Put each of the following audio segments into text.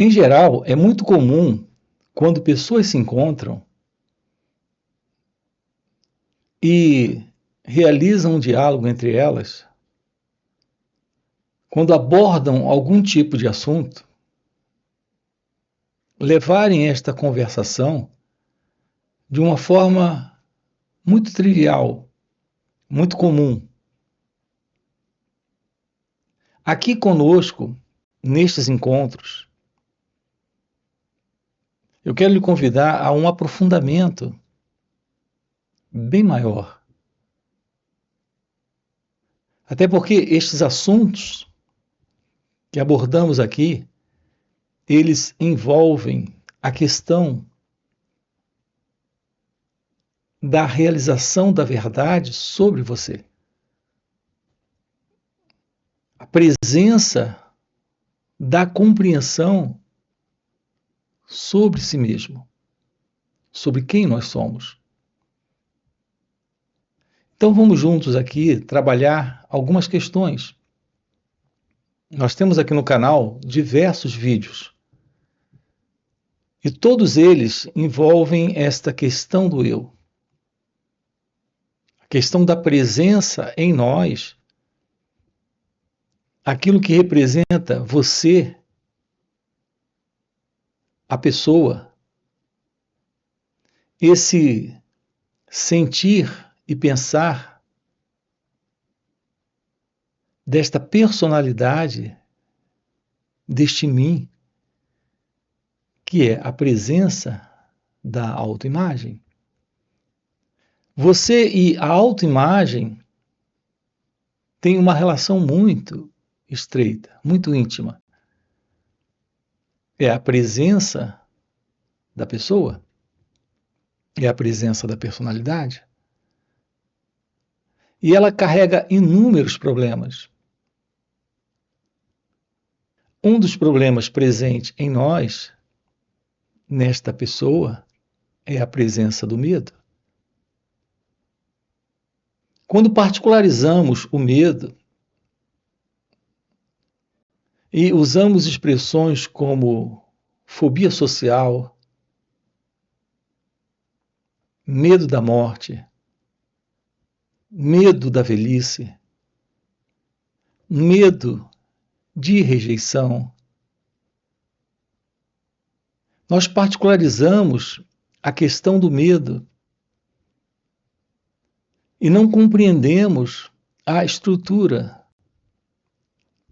Em geral, é muito comum, quando pessoas se encontram e realizam um diálogo entre elas, quando abordam algum tipo de assunto, levarem esta conversação de uma forma muito trivial, muito comum. Aqui conosco, nestes encontros, eu quero lhe convidar a um aprofundamento bem maior. Até porque estes assuntos que abordamos aqui, eles envolvem a questão da realização da verdade sobre você. A presença da compreensão sobre si mesmo, sobre quem nós somos. Então vamos juntos aqui trabalhar algumas questões. Nós temos aqui no canal diversos vídeos. E todos eles envolvem esta questão do eu. A questão da presença em nós, aquilo que representa você, a pessoa, esse sentir e pensar desta personalidade, deste mim, que é a presença da autoimagem. Você e a autoimagem têm uma relação muito estreita, muito íntima. É a presença da pessoa, é a presença da personalidade. E ela carrega inúmeros problemas. Um dos problemas presentes em nós, nesta pessoa, é a presença do medo. Quando particularizamos o medo e usamos expressões como fobia social, medo da morte, medo da velhice, medo de rejeição, nós particularizamos a questão do medo e não compreendemos a estrutura,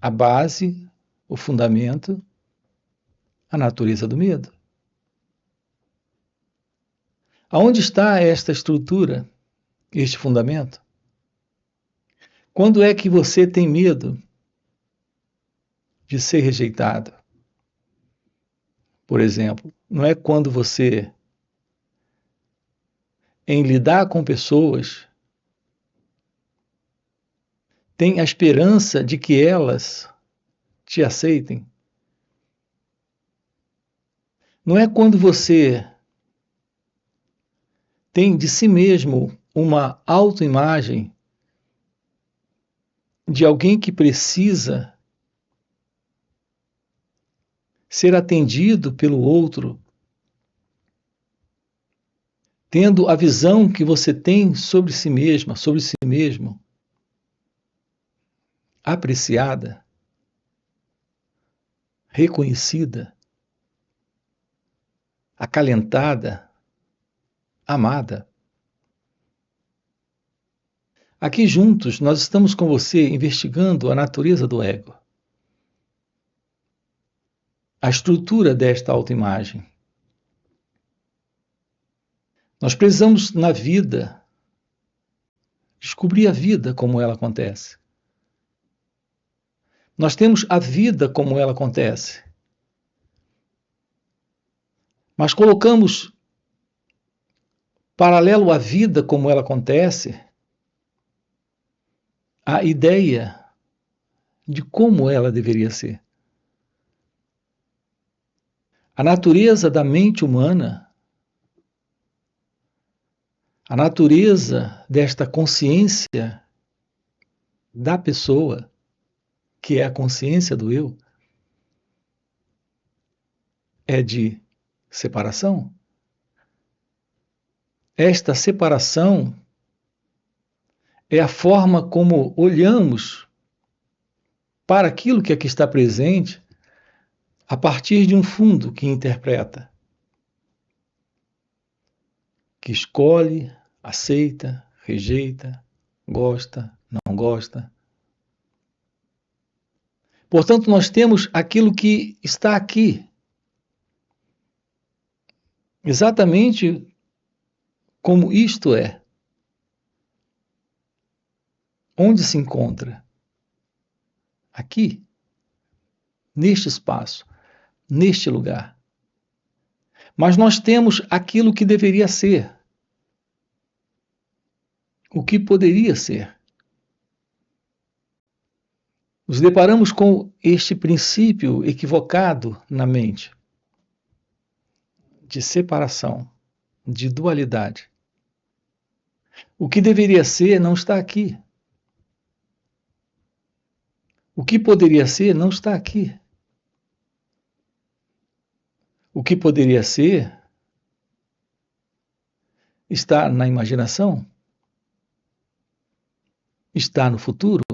a base, o fundamento, a natureza do medo. Aonde está esta estrutura, este fundamento? Quando é que você tem medo de ser rejeitado? Por exemplo, não é quando você, em lidar com pessoas, tem a esperança de que elas te aceitem. Não é quando você tem de si mesmo uma autoimagem de alguém que precisa ser atendido pelo outro, tendo a visão que você tem sobre si mesma, sobre si mesmo, apreciada, reconhecida, acalentada, amada. Aqui juntos nós estamos com você investigando a natureza do ego, a estrutura desta autoimagem. Nós precisamos na vida descobrir a vida como ela acontece. Nós temos a vida como ela acontece. Mas colocamos paralelo à vida como ela acontece a ideia de como ela deveria ser. A natureza da mente humana, a natureza desta consciência da pessoa, que é a consciência do eu, é de separação. Esta separação é a forma como olhamos para aquilo que aqui está presente a partir de um fundo que interpreta, que escolhe, aceita, rejeita, gosta, não gosta. Portanto, nós temos aquilo que está aqui, exatamente como isto é. Onde se encontra? Aqui, neste espaço, neste lugar. Mas nós temos aquilo que deveria ser, o que poderia ser. Nos deparamos com este princípio equivocado na mente, de separação, de dualidade. O que deveria ser não está aqui. O que poderia ser não está aqui. O que poderia ser está na imaginação? Está no futuro?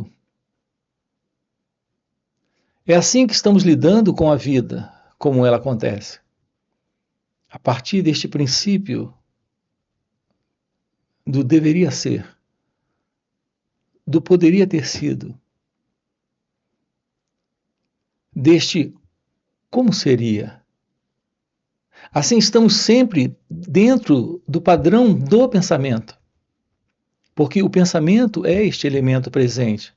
É assim que estamos lidando com a vida, como ela acontece. A partir deste princípio do deveria ser, do poderia ter sido, deste como seria. Assim estamos sempre dentro do padrão do pensamento, porque o pensamento é este elemento presente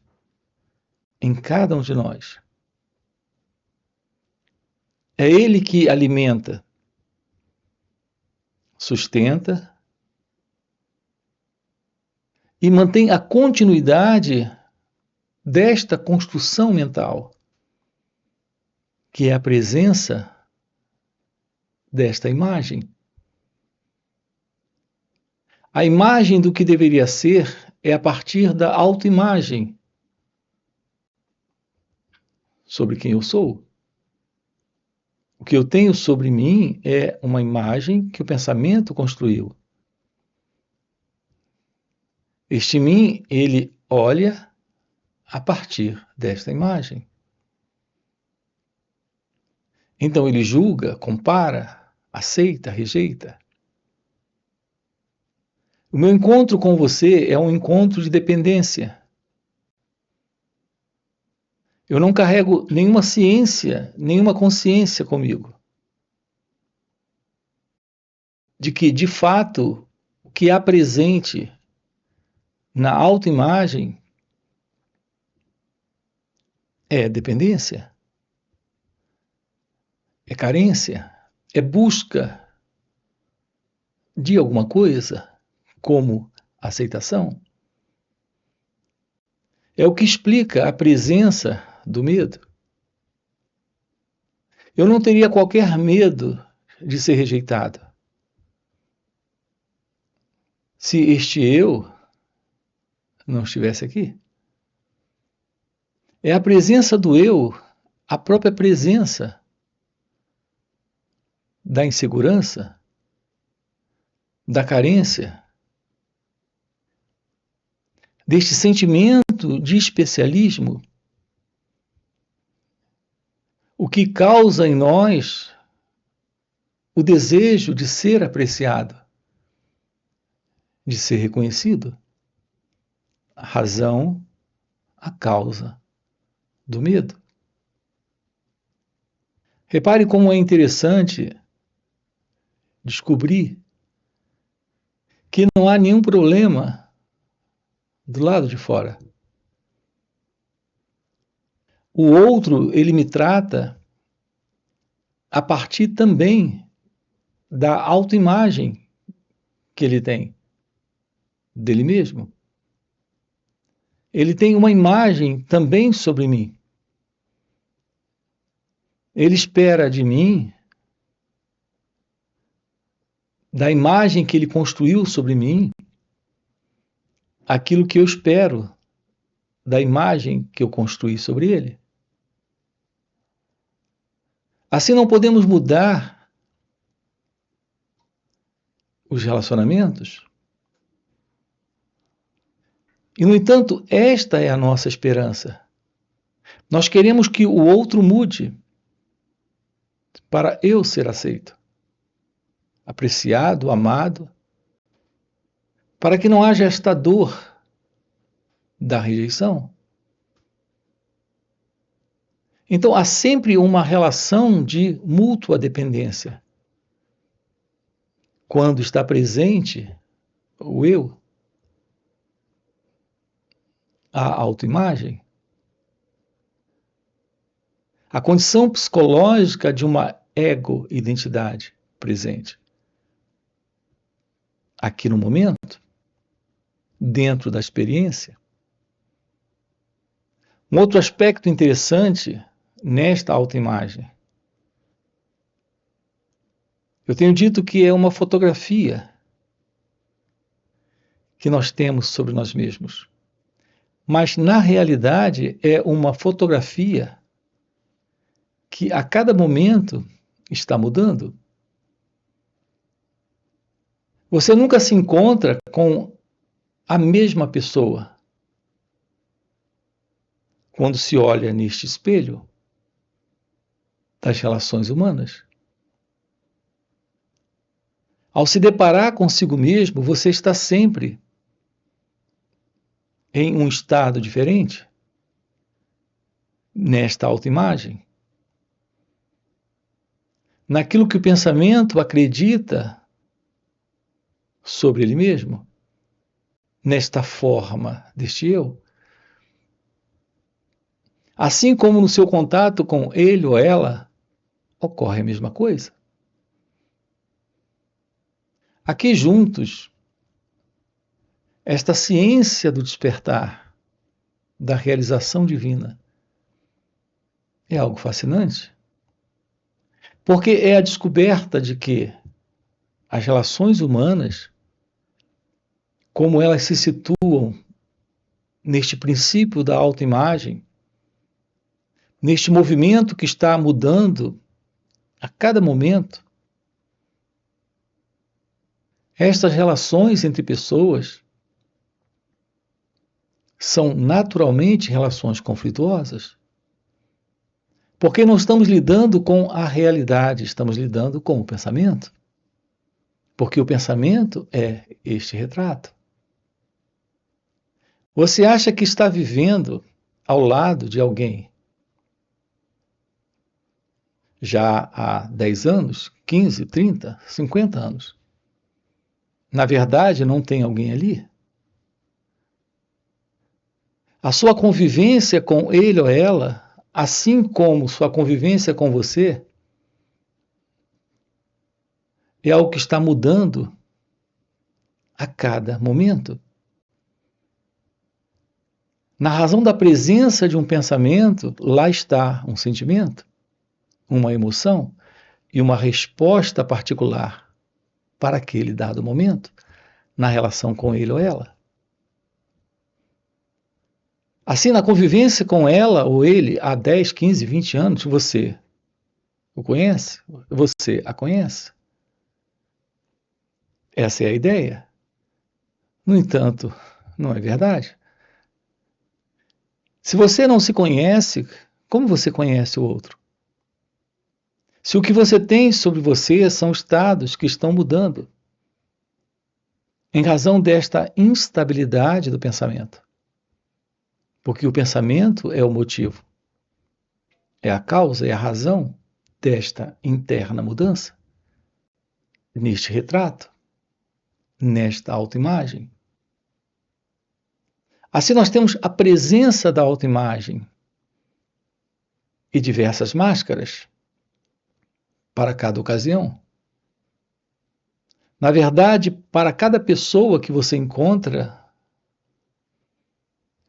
em cada um de nós. É ele que alimenta, sustenta e mantém a continuidade desta construção mental, que é a presença desta imagem. A imagem do que deveria ser é a partir da autoimagem sobre quem eu sou. O que eu tenho sobre mim é uma imagem que o pensamento construiu. Este mim, ele olha a partir desta imagem. Então ele julga, compara, aceita, rejeita. O meu encontro com você é um encontro de dependência. Eu não carrego nenhuma ciência, nenhuma consciência comigo. De que, de fato, o que há presente na autoimagem é dependência, é carência, é busca de alguma coisa, como aceitação. É o que explica a presença do medo. Eu não teria qualquer medo de ser rejeitado se este eu não estivesse aqui. É a presença do eu, a própria presença da insegurança, da carência, deste sentimento de especialismo, o que causa em nós o desejo de ser apreciado, de ser reconhecido. A razão, a causa do medo. Repare como é interessante descobrir que não há nenhum problema do lado de fora. O outro, ele me trata a partir também da autoimagem que ele tem dele mesmo. Ele tem uma imagem também sobre mim. Ele espera de mim, da imagem que ele construiu sobre mim, aquilo que eu espero da imagem que eu construí sobre ele. Assim não podemos mudar os relacionamentos. E, no entanto, esta é a nossa esperança. Nós queremos que o outro mude para eu ser aceito, apreciado, amado, para que não haja esta dor da rejeição. Então, há sempre uma relação de mútua dependência. Quando está presente o eu, a autoimagem, a condição psicológica de uma ego-identidade presente. Aqui no momento, dentro da experiência. Um outro aspecto interessante nesta autoimagem, eu tenho dito que é uma fotografia que nós temos sobre nós mesmos. Mas, na realidade, é uma fotografia que a cada momento está mudando. Você nunca se encontra com a mesma pessoa quando se olha neste espelho das relações humanas. Ao se deparar consigo mesmo, você está sempre em um estado diferente nesta autoimagem. Naquilo que o pensamento acredita sobre ele mesmo, nesta forma deste eu. Assim como no seu contato com ele ou ela, ocorre a mesma coisa. Aqui juntos, esta ciência do despertar, da realização divina, é algo fascinante. Porque é a descoberta de que as relações humanas, como elas se situam neste princípio da autoimagem, neste movimento que está mudando a cada momento, estas relações entre pessoas são naturalmente relações conflituosas, porque não estamos lidando com a realidade, estamos lidando com o pensamento. Porque o pensamento é este retrato. Você acha que está vivendo ao lado de alguém já há 10 anos, 15, 30, 50 anos. Na verdade, não tem alguém ali. A sua convivência com ele ou ela, assim como sua convivência com você, é algo que está mudando a cada momento. Na razão da presença de um pensamento, lá está um sentimento, uma emoção e uma resposta particular para aquele dado momento, na relação com ele ou ela. Assim, na convivência com ela ou ele há 10, 15, 20 anos, você o conhece? Você a conhece? Essa é a ideia. No entanto, não é verdade. Se você não se conhece, como você conhece o outro? Se o que você tem sobre você são estados que estão mudando, em razão desta instabilidade do pensamento. Porque o pensamento é o motivo, é a causa, é a razão desta interna mudança, neste retrato, nesta autoimagem. Assim nós temos a presença da autoimagem e diversas máscaras para cada ocasião. Na verdade, para cada pessoa que você encontra,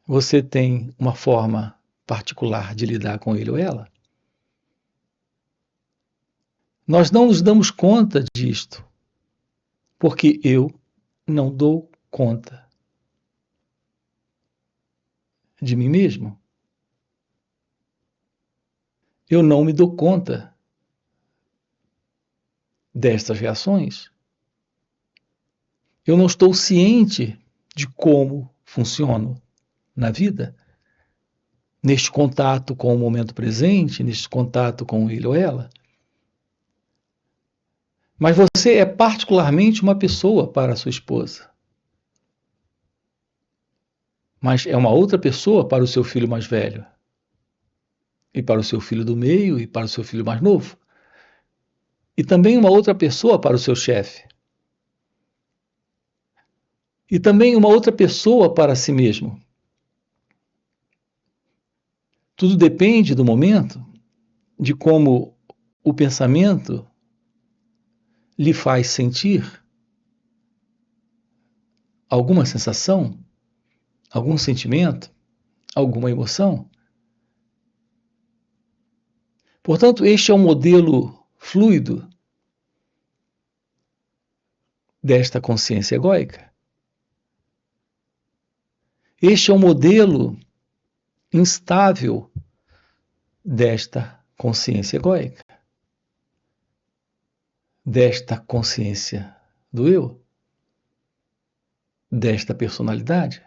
você tem uma forma particular de lidar com ele ou ela. Nós não nos damos conta disto, porque eu não dou conta de mim mesmo. Eu não me dou conta destas reações, eu não estou ciente de como funciono na vida, neste contato com o momento presente, neste contato com ele ou ela. Mas você é particularmente uma pessoa para a sua esposa. Mas é uma outra pessoa para o seu filho mais velho. E para o seu filho do meio e para o seu filho mais novo. E também uma outra pessoa para o seu chefe. E também uma outra pessoa para si mesmo. Tudo depende do momento, de como o pensamento lhe faz sentir alguma sensação, algum sentimento, alguma emoção. Portanto, este é um modelo fluido desta consciência egóica. Este é um modelo instável desta consciência egóica, desta consciência do eu, desta personalidade.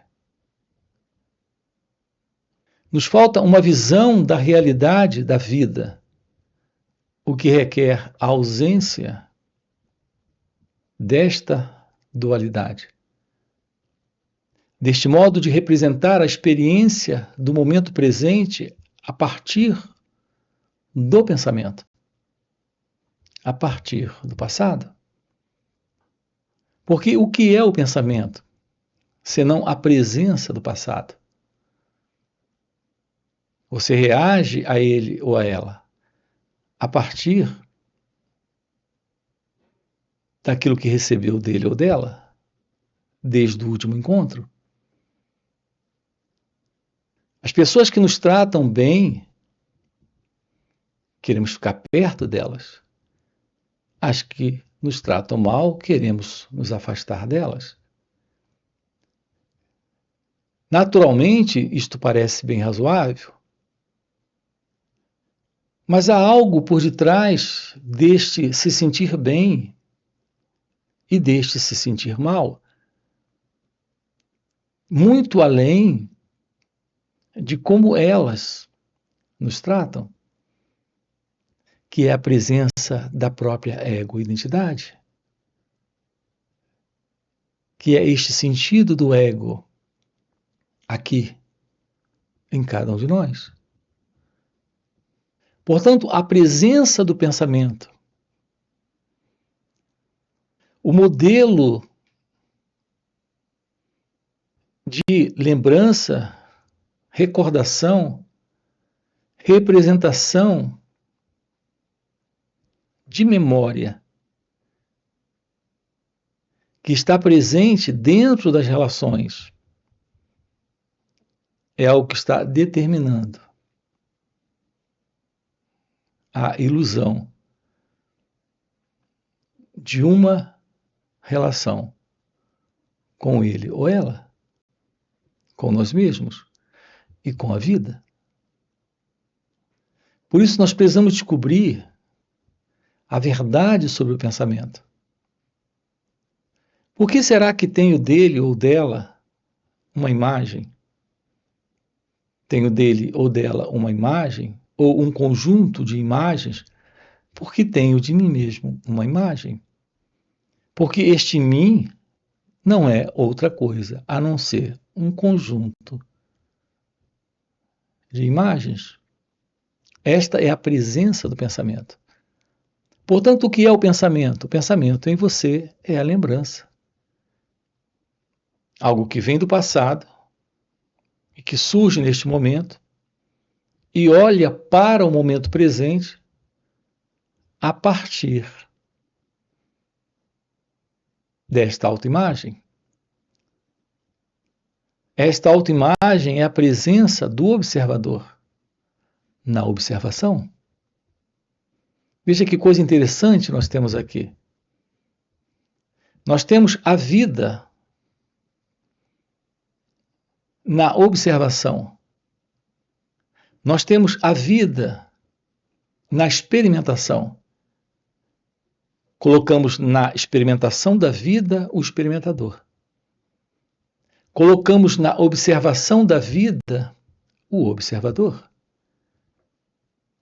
Nos falta uma visão da realidade da vida, o que requer a ausência desta dualidade, deste modo de representar a experiência do momento presente a partir do pensamento, a partir do passado. Porque o que é o pensamento, senão a presença do passado? Você reage a ele ou a ela a partir daquilo que recebeu dele ou dela, desde o último encontro. As pessoas que nos tratam bem, queremos ficar perto delas. As que nos tratam mal, queremos nos afastar delas. Naturalmente, isto parece bem razoável, mas há algo por detrás deste se sentir bem e deste se sentir mal, muito além de como elas nos tratam, que é a presença da própria ego-identidade, que é este sentido do ego aqui, em cada um de nós. Portanto, a presença do pensamento, o modelo de lembrança, recordação, representação de memória que está presente dentro das relações é algo que está determinando a ilusão de uma relação com ele ou ela, com nós mesmos e com a vida. Por isso nós precisamos descobrir a verdade sobre o pensamento. Por que será que tenho dele ou dela uma imagem? Tenho dele ou dela uma imagem ou um conjunto de imagens, porque tenho de mim mesmo uma imagem. Porque este mim não é outra coisa a não ser um conjunto de imagens. Esta é a presença do pensamento. Portanto, o que é o pensamento? O pensamento em você é a lembrança. Algo que vem do passado e que surge neste momento e olha para o momento presente a partir desta autoimagem. Esta autoimagem é a presença do observador na observação. Veja que coisa interessante nós temos aqui. Nós temos a vida na observação. Nós temos a vida na experimentação. Colocamos na experimentação da vida o experimentador. Colocamos na observação da vida o observador.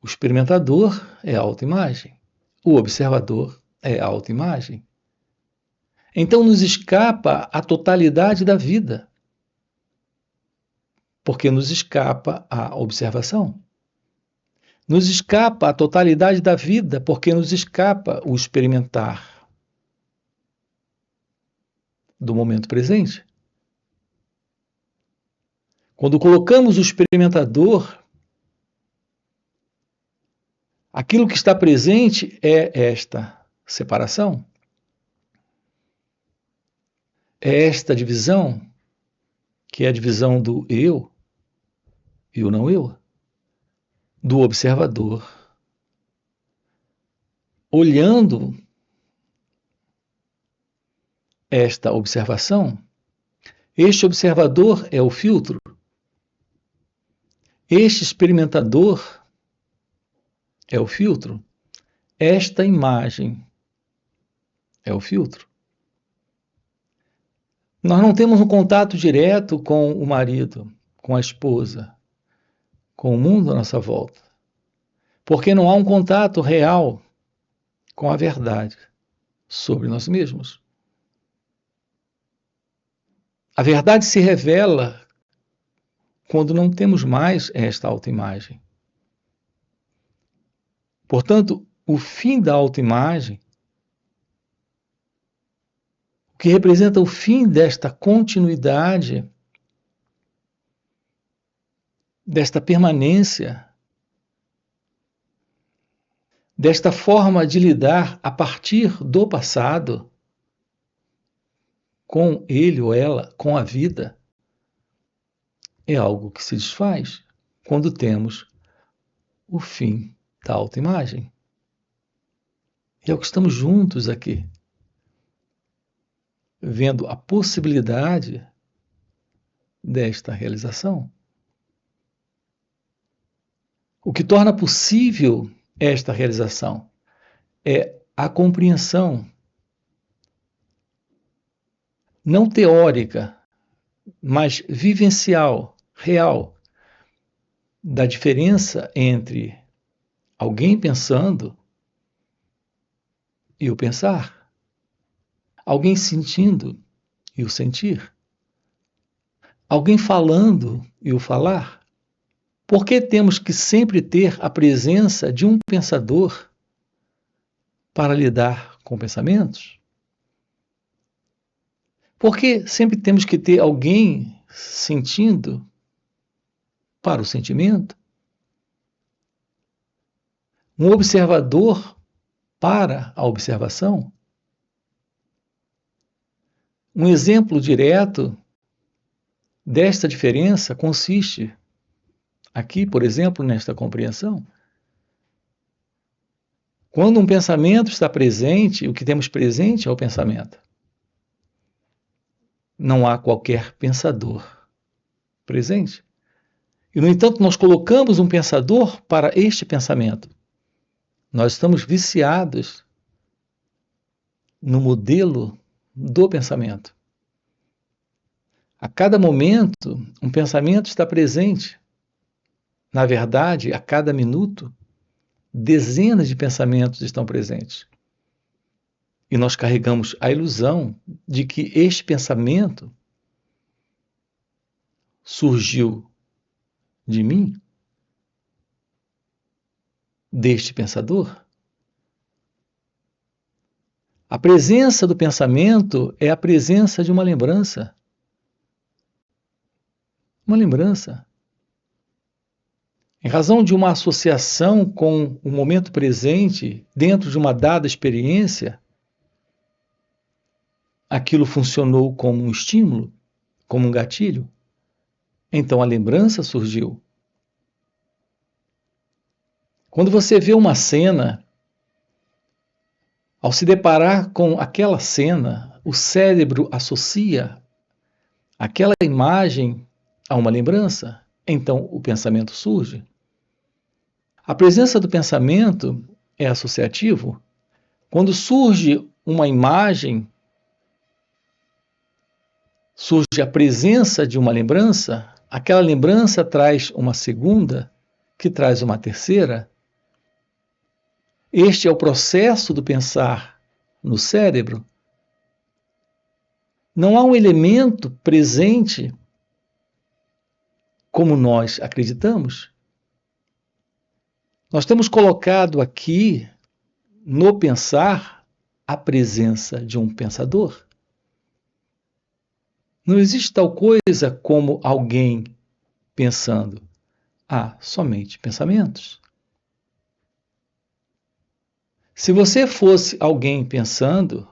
O experimentador é a autoimagem. O observador é a autoimagem. Então nos escapa a totalidade da vida, porque nos escapa a observação. Nos escapa a totalidade da vida, porque nos escapa o experimentar do momento presente. Quando colocamos o experimentador, aquilo que está presente é esta separação, é esta divisão, que é a divisão do eu e o não eu, do observador, olhando esta observação. Este observador é o filtro. Este experimentador é o filtro. Esta imagem é o filtro. Nós não temos um contato direto com o marido, com a esposa, com o mundo à nossa volta, porque não há um contato real com a verdade sobre nós mesmos. A verdade se revela quando não temos mais esta autoimagem. Portanto, o fim da autoimagem, o que representa o fim desta continuidade, desta permanência, desta forma de lidar a partir do passado, com ele ou ela, com a vida, é algo que se desfaz quando temos o fim da autoimagem. E é o que estamos juntos aqui, vendo a possibilidade desta realização. O que torna possível esta realização é a compreensão não teórica, mas vivencial, real, da diferença entre alguém pensando e o pensar, alguém sentindo e o sentir, alguém falando e o falar. Por que temos que sempre ter a presença de um pensador para lidar com pensamentos? Por que sempre temos que ter alguém sentindo para o sentimento? Um observador para a observação? Um exemplo direto desta diferença consiste aqui, por exemplo, nesta compreensão. Quando um pensamento está presente, o que temos presente é o pensamento. Não há qualquer pensador presente. E, no entanto, nós colocamos um pensador para este pensamento. Nós estamos viciados no modelo do pensamento. A cada momento, um pensamento está presente. Na verdade, a cada minuto, dezenas de pensamentos estão presentes. E nós carregamos a ilusão de que este pensamento surgiu de mim, deste pensador. A presença do pensamento é a presença de uma lembrança. Uma lembrança. Em razão de uma associação com o momento presente, dentro de uma dada experiência, aquilo funcionou como um estímulo, como um gatilho. Então a lembrança surgiu. Quando você vê uma cena, ao se deparar com aquela cena, o cérebro associa aquela imagem a uma lembrança, então o pensamento surge. A presença do pensamento é associativo Quando surge uma imagem, surge a presença de uma lembrança, aquela lembrança traz uma segunda, que traz uma terceira. Este é o processo do pensar no cérebro. Não há um elemento presente como nós acreditamos. Nós temos colocado aqui no pensar a presença de um pensador. Não existe tal coisa como alguém pensando. Há somente pensamentos. Se você fosse alguém pensando,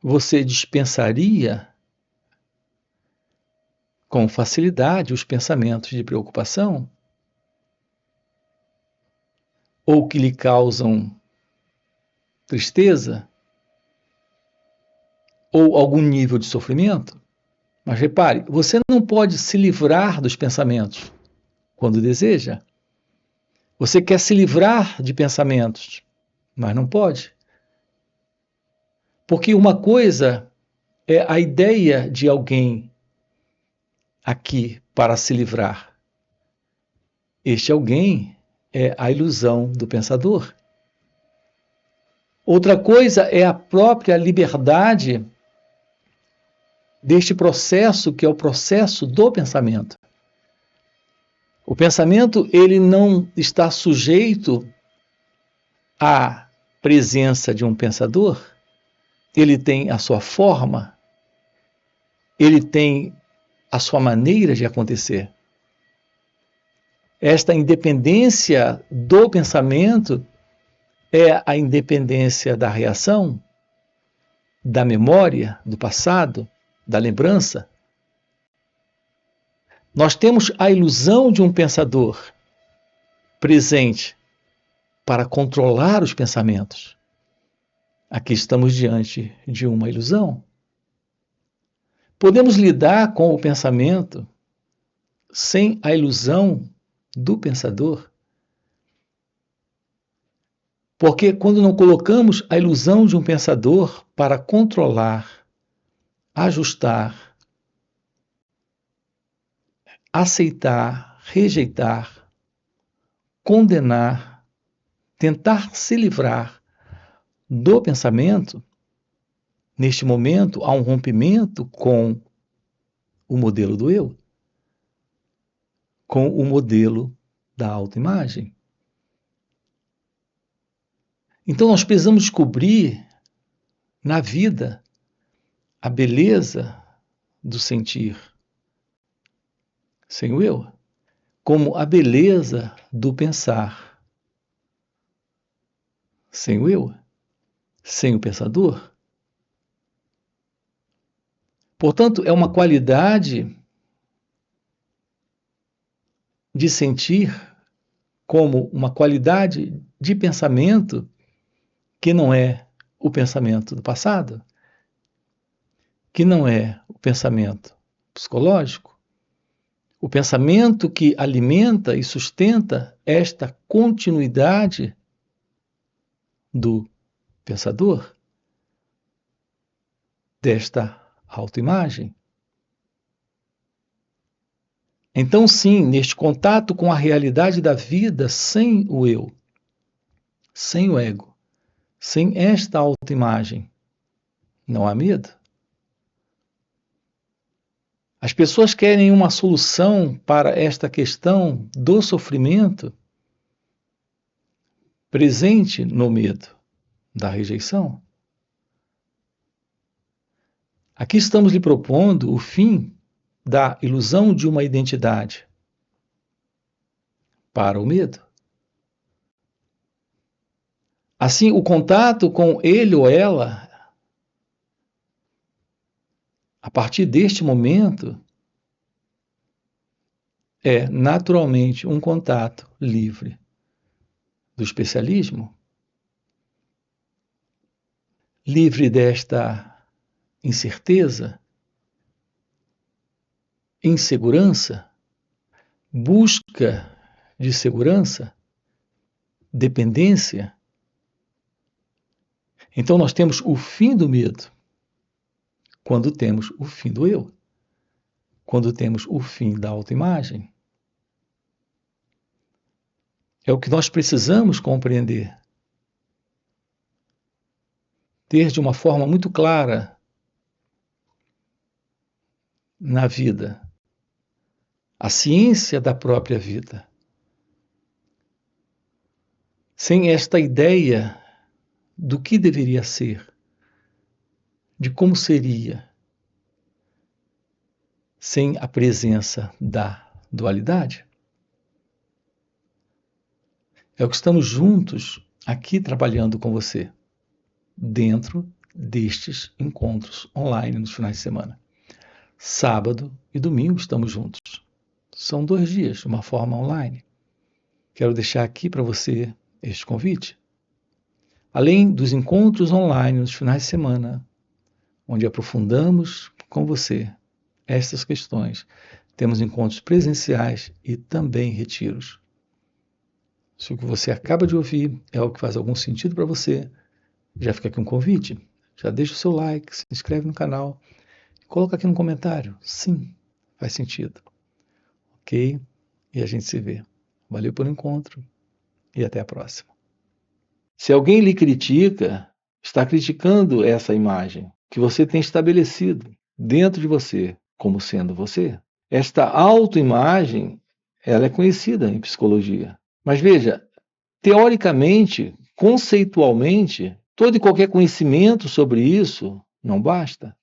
você dispensaria com facilidade os pensamentos de preocupação ou que lhe causam tristeza ou algum nível de sofrimento. Mas repare, você não pode se livrar dos pensamentos quando deseja. Você quer se livrar de pensamentos, mas não pode. Porque uma coisa é a ideia de alguém aqui para se livrar. Este alguém é a ilusão do pensador. Outra coisa é a própria liberdade deste processo, que é o processo do pensamento. O pensamento, ele não está sujeito à presença de um pensador. Ele tem a sua forma, ele tem a sua maneira de acontecer. Esta independência do pensamento é a independência da reação, da memória, do passado, da lembrança. Nós temos a ilusão de um pensador presente para controlar os pensamentos. Aqui estamos diante de uma ilusão. Podemos lidar com o pensamento sem a ilusão do pensador. Porque quando não colocamos a ilusão de um pensador para controlar, ajustar, aceitar, rejeitar, condenar, tentar se livrar do pensamento, neste momento há um rompimento com o modelo do eu, com o modelo da autoimagem. Então nós precisamos descobrir na vida a beleza do sentir sem o eu, como a beleza do pensar sem o eu, sem o pensador. Portanto, é uma qualidade de sentir como uma qualidade de pensamento que não é o pensamento do passado, que não é o pensamento psicológico, o pensamento que alimenta e sustenta esta continuidade do pensador, desta autoimagem. Então, sim, neste contato com a realidade da vida sem o eu, sem o ego, sem esta autoimagem, não há medo. As pessoas querem uma solução para esta questão do sofrimento presente no medo da rejeição. Aqui estamos lhe propondo o fim da ilusão de uma identidade para o medo. Assim, o contato com ele ou ela, a partir deste momento, é naturalmente um contato livre do especialismo, livre desta incerteza, insegurança, busca de segurança, dependência, Então nós temos o fim do medo quando temos o fim do eu, quando temos o fim da autoimagem. É o que nós precisamos compreender. Ter de uma forma muito clara na vida a ciência da própria vida. Sem esta ideia do que deveria ser, de como seria, sem a presença da dualidade. É o que estamos juntos aqui trabalhando com você, dentro destes encontros online nos finais de semana. Sábado e domingo estamos juntos. São 2 dias, de uma forma online. Quero deixar aqui para você este convite. Além dos encontros online nos finais de semana, onde aprofundamos com você estas questões, temos encontros presenciais e também retiros. Se o que você acaba de ouvir é algo que faz algum sentido para você, já fica aqui um convite. Já deixa o seu like, se inscreve no canal, coloca aqui no comentário. Sim, faz sentido. Ok? E a gente se vê. Valeu pelo encontro e até a próxima. Se alguém lhe critica, está criticando essa imagem que você tem estabelecido dentro de você como sendo você. Esta autoimagem, ela é conhecida em psicologia. Mas veja, teoricamente, conceitualmente, todo e qualquer conhecimento sobre isso não basta.